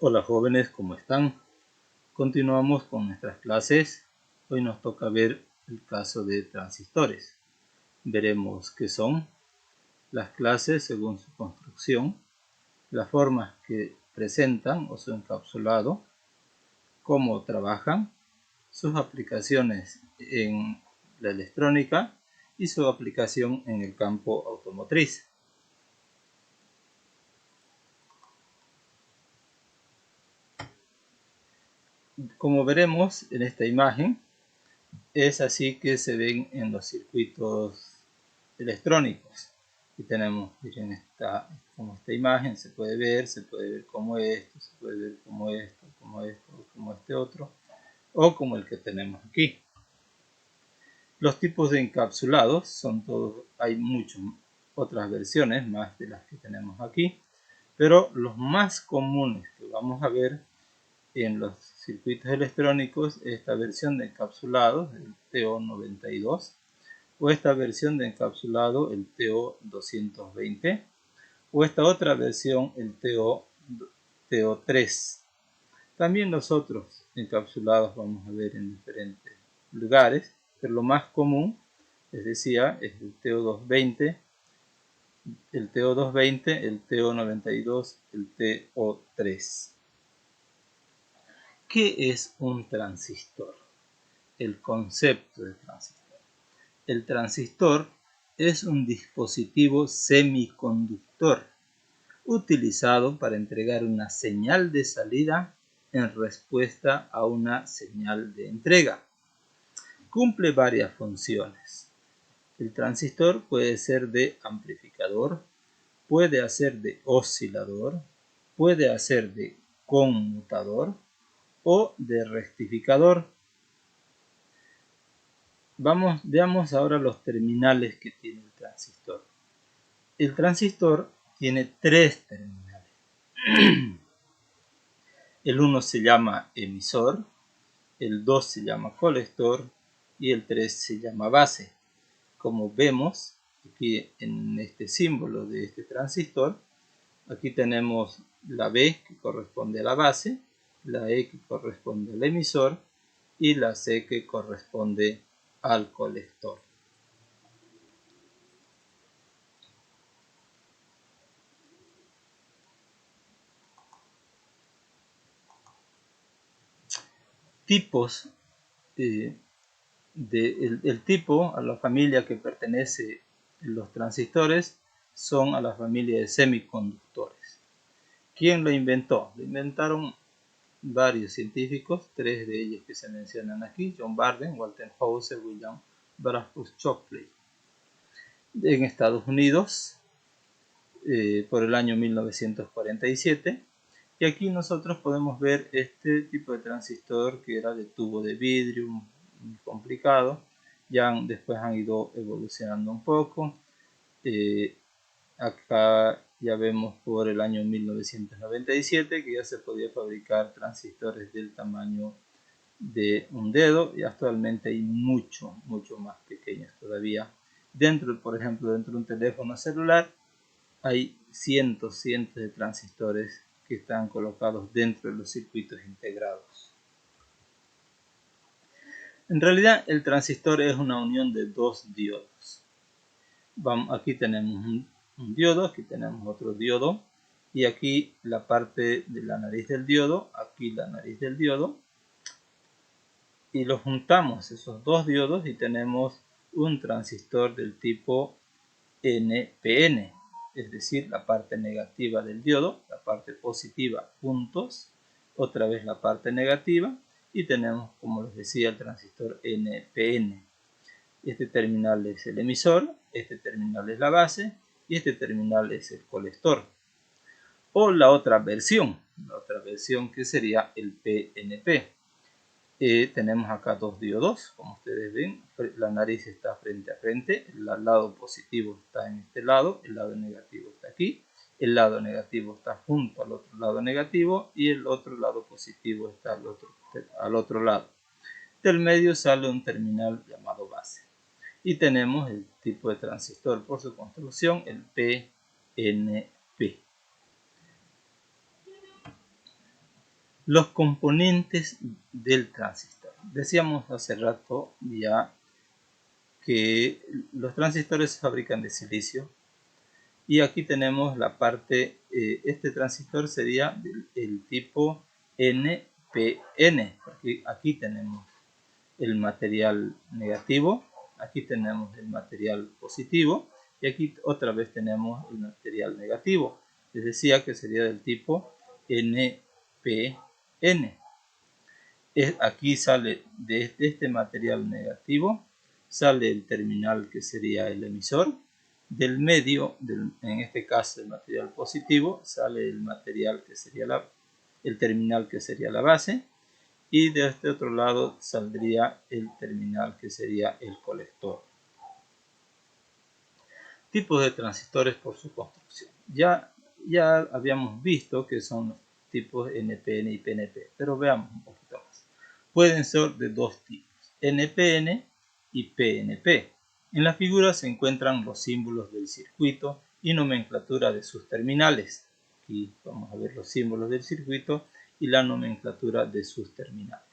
Hola jóvenes, ¿cómo están? Continuamos con nuestras clases. Hoy nos toca ver el caso de transistores. Veremos qué son, las clases según su construcción, las formas que presentan o su encapsulado, cómo trabajan, sus aplicaciones en la electrónica y su aplicación en el campo automotriz. Como veremos en esta imagen, es así que se ven en los circuitos electrónicos. Y tenemos, miren, como esta imagen se puede ver como esto, se puede ver como esto, como este otro, o como el que tenemos aquí. Los tipos de encapsulados son todos, hay muchas otras versiones más de las que tenemos aquí, pero los más comunes que vamos a ver en los circuitos electrónicos es esta versión de encapsulados, el TO92, o esta versión de encapsulado, el TO220, o esta otra versión, el TO3. También los otros encapsulados vamos a ver en diferentes lugares, pero lo más común, les decía, es el TO220, el TO220, el TO92, el TO3. ¿Qué es un transistor? El concepto de transistor. El transistor es un dispositivo semiconductor utilizado para entregar una señal de salida en respuesta a una señal de entrega. Cumple varias funciones. El transistor puede ser de amplificador, puede hacer de oscilador, puede hacer de conmutador o de rectificador. Veamos ahora los terminales que tiene el transistor. El transistor tiene tres terminales. El 1 se llama emisor, el 2 se llama colector y el 3 se llama base. Como vemos aquí en este símbolo de este transistor, aquí tenemos la B que corresponde a la base, la E que corresponde al emisor y la C que corresponde al colector. Tipos el tipo a la familia que pertenece los transistores son a la familia de semiconductores. ¿Quién lo inventó? Lo inventaron varios científicos, tres de ellos que se mencionan aquí: John Barden, Walter Hauser, William Bradford Shockley. En Estados Unidos, por el año 1947, y aquí nosotros podemos ver este tipo de transistor que era de tubo de vidrio, muy complicado. Después han ido evolucionando un poco. Acá ya vemos por el año 1997 que ya se podía fabricar transistores del tamaño de un dedo, y actualmente hay mucho más pequeños todavía. Por ejemplo, dentro de un teléfono celular hay cientos de transistores que están colocados dentro de los circuitos integrados. En realidad, el transistor es una unión de dos diodos. Aquí tenemos un diodo, aquí tenemos otro diodo, y aquí la parte de la nariz del diodo, aquí la nariz del diodo, y los juntamos esos dos diodos y tenemos un transistor del tipo NPN, es decir, la parte negativa del diodo, la parte positiva puntos, otra vez la parte negativa, y tenemos, como les decía, el transistor NPN. Este terminal es el emisor, este terminal es la base y este terminal es el colector. O la otra versión que sería el PNP. Tenemos acá dos diodos, como ustedes ven, la nariz está frente a frente, el lado positivo está en este lado, el lado negativo está aquí, el lado negativo está junto al otro lado negativo y el otro lado positivo está al otro lado. Del medio sale un terminal llamado base. Y tenemos el tipo de transistor por su construcción, el PNP. Los componentes del transistor. Decíamos hace rato ya que los transistores se fabrican de silicio. Y aquí tenemos la parte, este transistor sería el tipo NPN, porque aquí tenemos el material negativo, aquí tenemos el material positivo y aquí otra vez tenemos el material negativo. Les decía que sería del tipo NPN. Aquí sale de este material negativo, sale el terminal que sería el emisor. Del medio, en este caso el material positivo, sale el material que sería el terminal que sería la base. Y de este otro lado saldría el terminal que sería el colector. Tipos de transistores por su construcción. Ya habíamos visto que son los tipos NPN y PNP, pero veamos un poquito más. Pueden ser de dos tipos, NPN y PNP. En la figura se encuentran los símbolos del circuito y nomenclatura de sus terminales. Aquí vamos a ver los símbolos del circuito y la nomenclatura de sus terminales.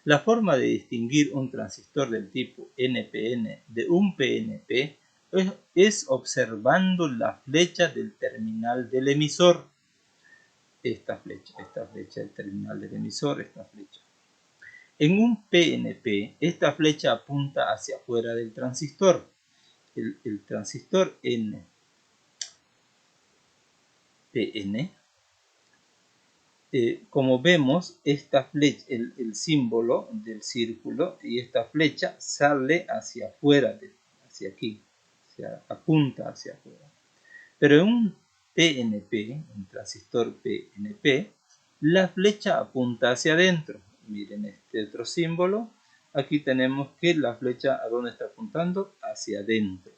La forma de distinguir un transistor del tipo NPN de un PNP es observando la flecha del terminal del emisor. Esta flecha, el terminal del emisor, esta flecha. En un PNP, esta flecha apunta hacia afuera del transistor. El transistor NPN, como vemos, esta flecha, el símbolo del círculo y esta flecha sale hacia afuera, hacia aquí, apunta hacia afuera. Pero en un PNP, un transistor PNP, la flecha apunta hacia adentro. Miren este otro símbolo. Aquí tenemos que la flecha, ¿a dónde está apuntando? Hacia adentro.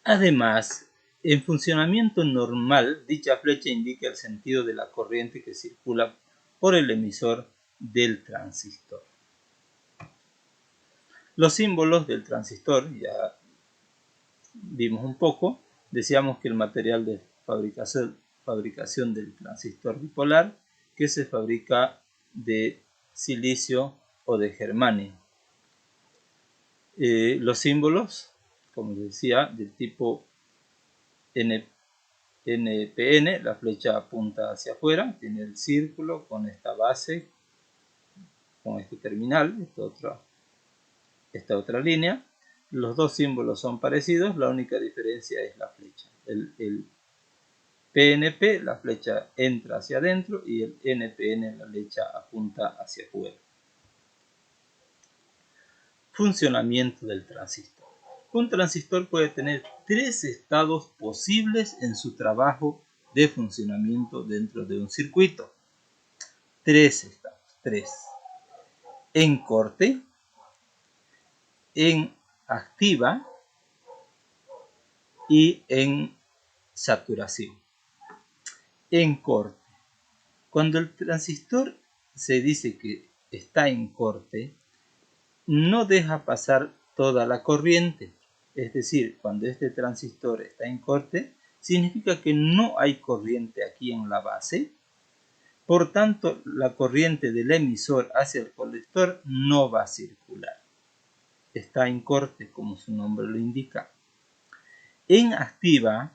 Además, en funcionamiento normal, dicha flecha indica el sentido de la corriente que circula por el emisor del transistor. Los símbolos del transistor, ya vimos un poco. Decíamos que el material de fabricación del transistor bipolar, que se fabrica de silicio o de germanio. Los símbolos, como les decía, del tipo NPN, la flecha apunta hacia afuera, tiene el círculo con esta base, con este terminal, esta otra línea. Los dos símbolos son parecidos, la única diferencia es la flecha. El PNP, la flecha entra hacia adentro y el NPN, la flecha apunta hacia afuera. Funcionamiento del transistor. Un transistor puede tener tres estados posibles en su trabajo de funcionamiento dentro de un circuito. Tres estados, tres. En corte, en activa y en saturación. En corte. Cuando el transistor se dice que está en corte, no deja pasar toda la corriente. Es decir, cuando este transistor está en corte, significa que no hay corriente aquí en la base. Por tanto, la corriente del emisor hacia el colector no va a circular. Está en corte, como su nombre lo indica. En activa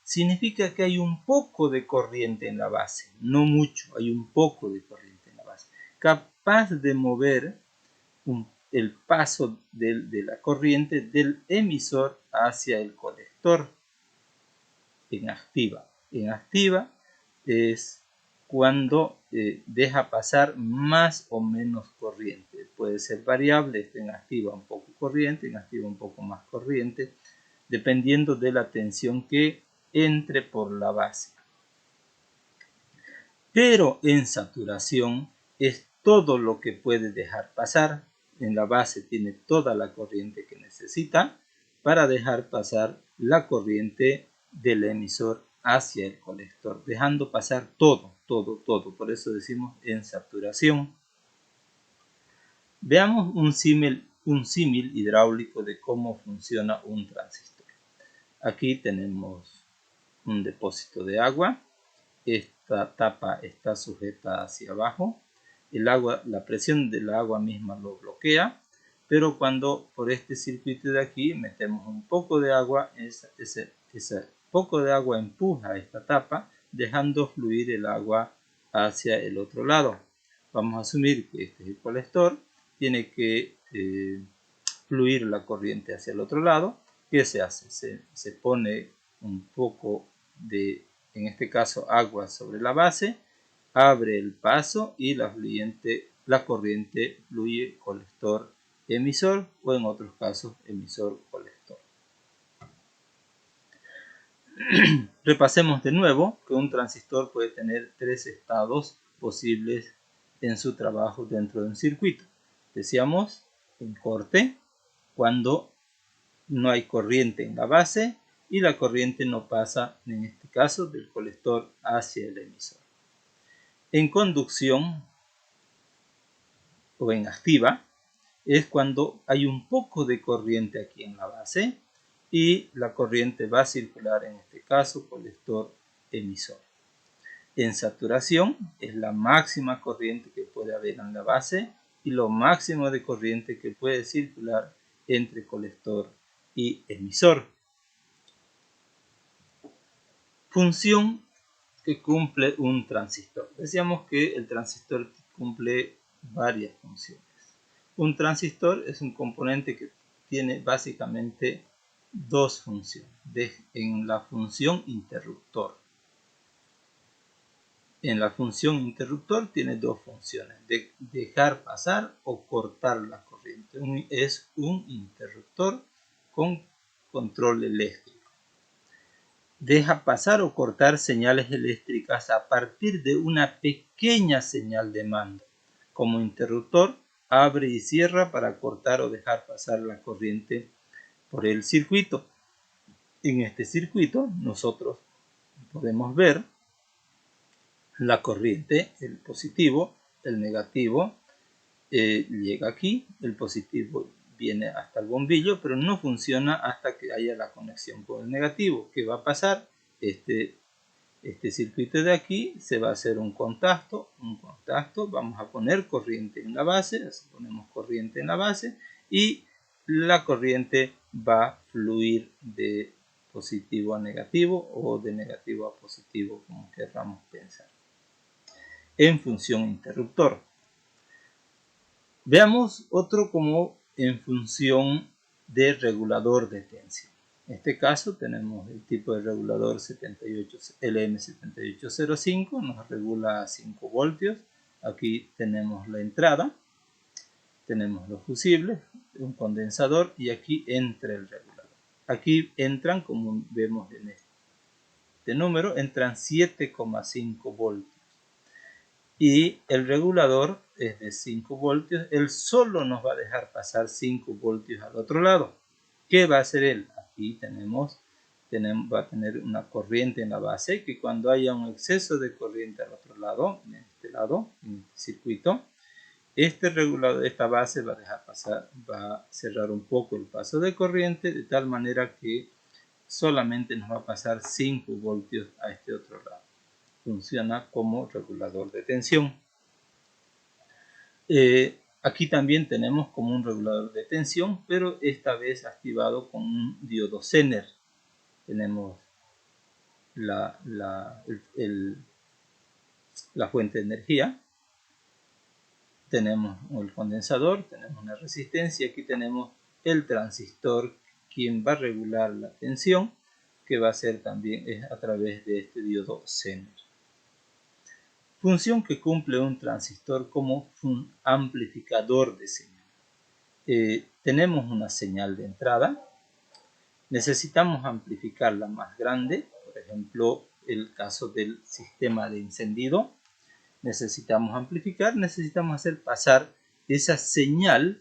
significa que hay un poco de corriente en la base, no mucho, hay un poco de corriente en la base, capaz de mover el paso de la corriente del emisor hacia el colector. En activa es cuando deja pasar más o menos corriente. Puede ser variable, en activa un poco corriente, en activa un poco más corriente, dependiendo de la tensión que entre por la base. Pero en saturación es todo lo que puede dejar pasar. En la base tiene toda la corriente que necesita para dejar pasar la corriente del emisor hacia el colector, dejando pasar todo. Por eso decimos en saturación. Veamos un símil hidráulico de cómo funciona un transistor. Aquí tenemos un depósito de agua. esta tapa está sujeta hacia abajo. El agua, la presión del agua misma lo bloquea, pero cuando por este circuito de aquí metemos un poco de agua, ese poco de agua empuja esta tapa, dejando fluir el agua hacia el otro lado. Vamos a asumir que este es el colector, tiene que fluir la corriente hacia el otro lado. ¿Qué se hace? Se pone un poco de, en este caso, agua sobre la base, abre el paso y la corriente fluye colector emisor, o en otros casos emisor colector. Repasemos de nuevo que un transistor puede tener 3 estados posibles en su trabajo dentro de un circuito. Decíamos en corte, cuando no hay corriente en la base y la corriente no pasa, en este caso, del colector hacia el emisor. En conducción o en activa es cuando hay un poco de corriente aquí en la base y la corriente va a circular, en este caso, colector emisor. En saturación es la máxima corriente que puede haber en la base y lo máximo de corriente que puede circular entre colector y emisor. Función que cumple un transistor. Decíamos que el transistor cumple varias funciones. Un transistor es un componente que tiene básicamente dos funciones. En la función interruptor. En la función interruptor tiene dos funciones, de dejar pasar o cortar la corriente. Es un interruptor con control eléctrico. Deja pasar o cortar señales eléctricas a partir de una pequeña señal de mando. Como interruptor, abre y cierra para cortar o dejar pasar la corriente por el circuito. En este circuito nosotros podemos ver la corriente, el positivo, el negativo, llega aquí, el positivo viene hasta el bombillo, pero no funciona hasta que haya la conexión con el negativo. ¿Qué va a pasar? Este circuito de aquí se va a hacer un contacto, vamos a poner corriente en la base, así ponemos corriente en la base y la corriente va a fluir de positivo a negativo o de negativo a positivo, como queramos pensar. En función interruptor. Veamos otro como en función de regulador de tensión. En este caso tenemos el tipo de regulador LM7805, nos regula a 5 voltios. Aquí tenemos la entrada, tenemos los fusibles, un condensador y aquí entra el regulador. Aquí entran, como vemos en este número, entran 7,5 voltios. Y el regulador es de 5 voltios, él solo nos va a dejar pasar 5 voltios al otro lado. ¿Qué va a hacer él? Aquí va a tener una corriente en la base que cuando haya un exceso de corriente al otro lado, en este circuito, este regulador, esta base va a dejar pasar, va a cerrar un poco el paso de corriente de tal manera que solamente nos va a pasar 5 voltios a este otro lado. Funciona como regulador de tensión. Aquí también tenemos como un regulador de tensión, pero esta vez activado con un diodo Zener. Tenemos la fuente de energía, tenemos el condensador, tenemos una resistencia, aquí tenemos el transistor, quien va a regular la tensión, que va a ser también a través de este diodo Zener. Función que cumple un transistor como un amplificador de señal. Tenemos una señal de entrada, necesitamos amplificarla más grande, por ejemplo, el caso del sistema de encendido, necesitamos hacer pasar esa señal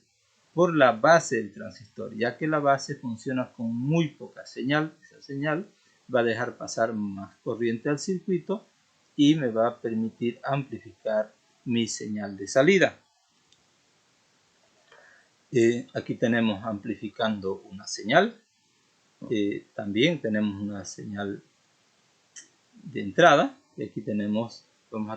por la base del transistor, ya que la base funciona con muy poca señal, esa señal va a dejar pasar más corriente al circuito y me va a permitir amplificar mi señal de salida. Aquí tenemos amplificando una señal. También tenemos una señal de entrada. y aquí tenemos, vamos a